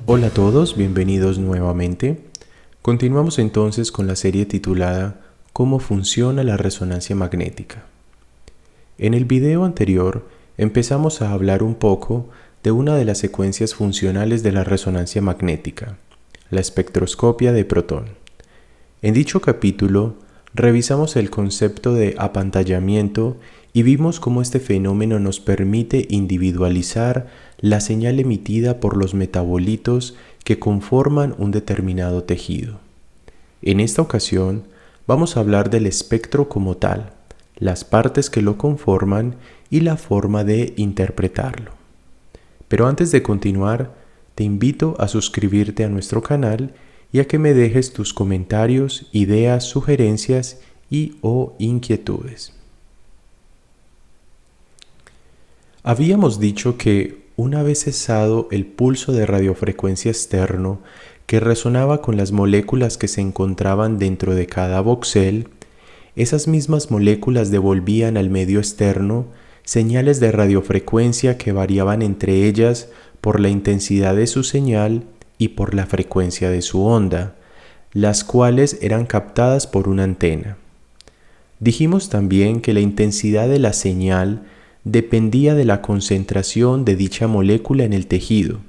Hola a todos, bienvenidos nuevamente. Continuamos entonces con la serie titulada ¿Cómo funciona la resonancia magnética? En el video anterior empezamos a hablar un poco de una de las secuencias funcionales de la resonancia magnética, la espectroscopia de protón. En dicho capítulo revisamos el concepto de apantallamiento y vimos cómo este fenómeno nos permite individualizar la señal emitida por los metabolitos que conforman un determinado tejido. En esta ocasión vamos a hablar del espectro como tal, las partes que lo conforman y la forma de interpretarlo. Pero antes de continuar, te invito a suscribirte a nuestro canal y a que me dejes tus comentarios, ideas, sugerencias o inquietudes. Habíamos dicho que una vez cesado el pulso de radiofrecuencia externo que resonaba con las moléculas que se encontraban dentro de cada voxel, esas mismas moléculas devolvían al medio externo señales de radiofrecuencia que variaban entre ellas por la intensidad de su señal y por la frecuencia de su onda, las cuales eran captadas por una antena. Dijimos también que la intensidad de la señal dependía de la concentración de dicha molécula en el tejido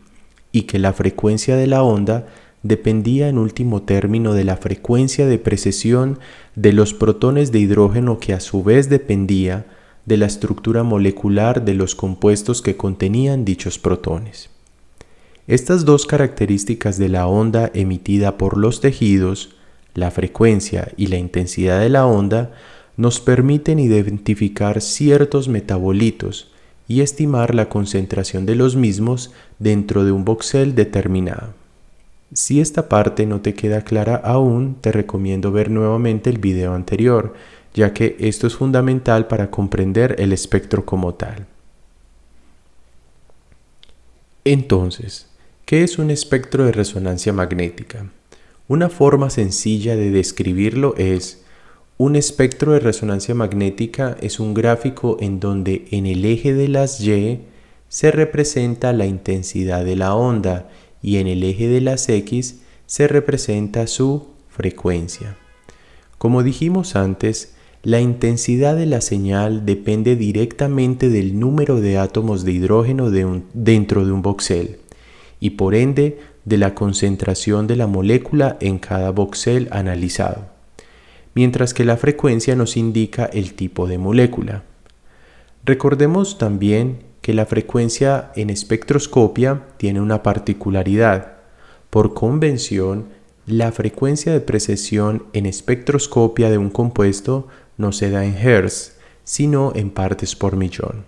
y que la frecuencia de la onda dependía en último término de la frecuencia de precesión de los protones de hidrógeno, que a su vez dependía de la estructura molecular de los compuestos que contenían dichos protones. Estas dos características de la onda emitida por los tejidos, la frecuencia y la intensidad de la onda, nos permiten identificar ciertos metabolitos y estimar la concentración de los mismos dentro de un voxel determinado. Si esta parte no te queda clara aún, te recomiendo ver nuevamente el video anterior, ya que esto es fundamental para comprender el espectro como tal. Entonces, ¿qué es un espectro de resonancia magnética? Una forma sencilla de describirlo es: un espectro de resonancia magnética es un gráfico en donde en el eje de las Y se representa la intensidad de la onda y en el eje de las X se representa su frecuencia. Como dijimos antes, la intensidad de la señal depende directamente del número de átomos de hidrógeno dentro de un voxel y por ende de la concentración de la molécula en cada voxel analizado, mientras que la frecuencia nos indica el tipo de molécula. Recordemos también que la frecuencia en espectroscopia tiene una particularidad. Por convención, la frecuencia de precesión en espectroscopia de un compuesto no se da en Hz, sino en partes por millón.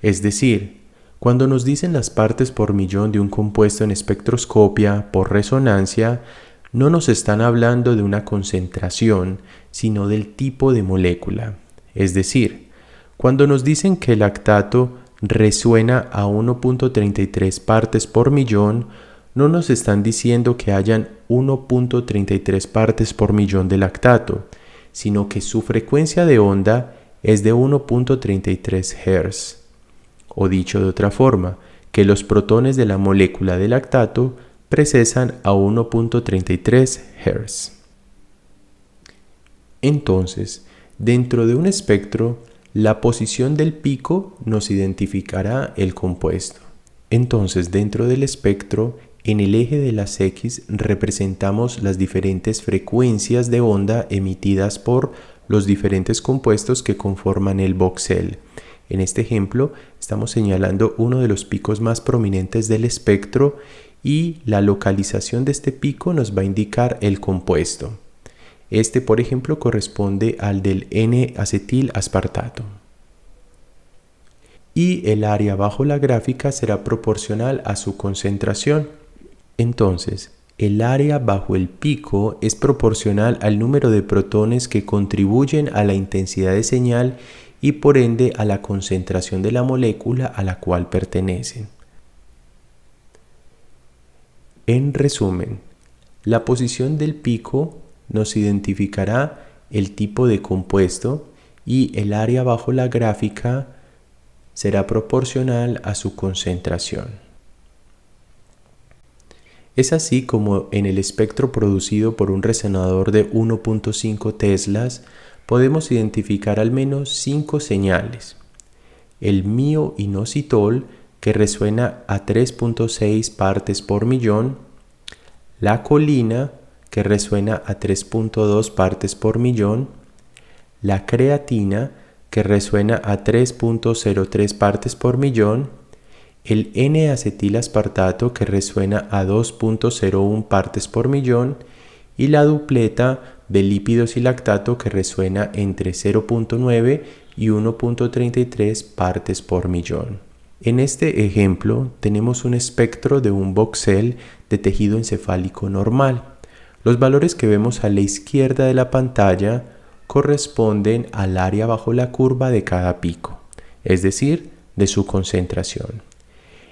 Es decir, cuando nos dicen las partes por millón de un compuesto en espectroscopia por resonancia, no nos están hablando de una concentración, sino del tipo de molécula. Es decir, cuando nos dicen que el lactato resuena a 1.33 partes por millón, no nos están diciendo que hayan 1.33 partes por millón de lactato, sino que su frecuencia de onda es de 1.33 Hz. O dicho de otra forma, que los protones de la molécula de lactato precesan a 1.33 Hz. Entonces, dentro de un espectro, la posición del pico nos identificará el compuesto. Entonces, dentro del espectro, en el eje de las X representamos las diferentes frecuencias de onda emitidas por los diferentes compuestos que conforman el voxel. En este ejemplo, estamos señalando uno de los picos más prominentes del espectro y la localización de este pico nos va a indicar el compuesto. Este, por ejemplo, corresponde al del N-acetil-aspartato. Y el área bajo la gráfica será proporcional a su concentración. Entonces, el área bajo el pico es proporcional al número de protones que contribuyen a la intensidad de señal y por ende a la concentración de la molécula a la cual pertenecen. En resumen, la posición del pico nos identificará el tipo de compuesto y el área bajo la gráfica será proporcional a su concentración. Es así como en el espectro producido por un resonador de 1.5 teslas podemos identificar al menos 5 señales. El mioinositol, que resuena a 3.6 partes por millón, la colina, que resuena a 3.2 partes por millón, la creatina, que resuena a 3.03 partes por millón, el N-acetilaspartato, que resuena a 2.01 partes por millón, y la dupleta de lípidos y lactato, que resuena entre 0.9 y 1.33 partes por millón. En este ejemplo tenemos un espectro de un voxel de tejido encefálico normal. Los valores que vemos a la izquierda de la pantalla corresponden al área bajo la curva de cada pico, es decir, de su concentración.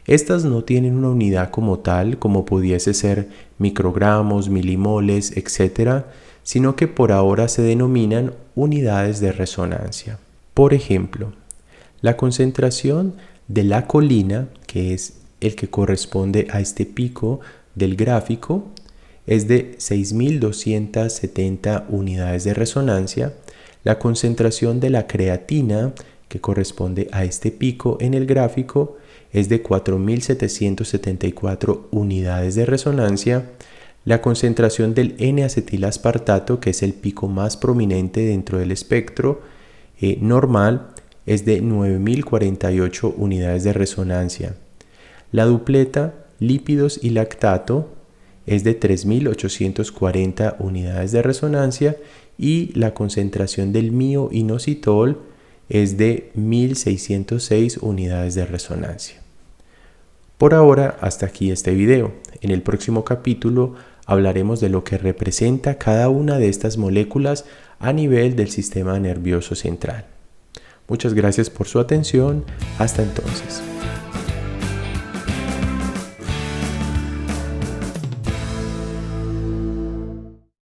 Estas no tienen una unidad como tal, como pudiese ser microgramos, milimoles, etc., sino que por ahora se denominan unidades de resonancia. Por ejemplo, la concentración de la colina, que es el que corresponde a este pico del gráfico, es de 6.270 unidades de resonancia. La concentración de la creatina, que corresponde a este pico en el gráfico, es de 4.774 unidades de resonancia. La concentración del N-acetilaspartato, que es el pico más prominente dentro del espectro normal, es de 9.048 unidades de resonancia. La dupleta lípidos y lactato es de 3.840 unidades de resonancia y la concentración del mioinositol es de 1.606 unidades de resonancia. Por ahora, hasta aquí este video. En el próximo capítulo hablaremos de lo que representa cada una de estas moléculas a nivel del sistema nervioso central. Muchas gracias por su atención. Hasta entonces.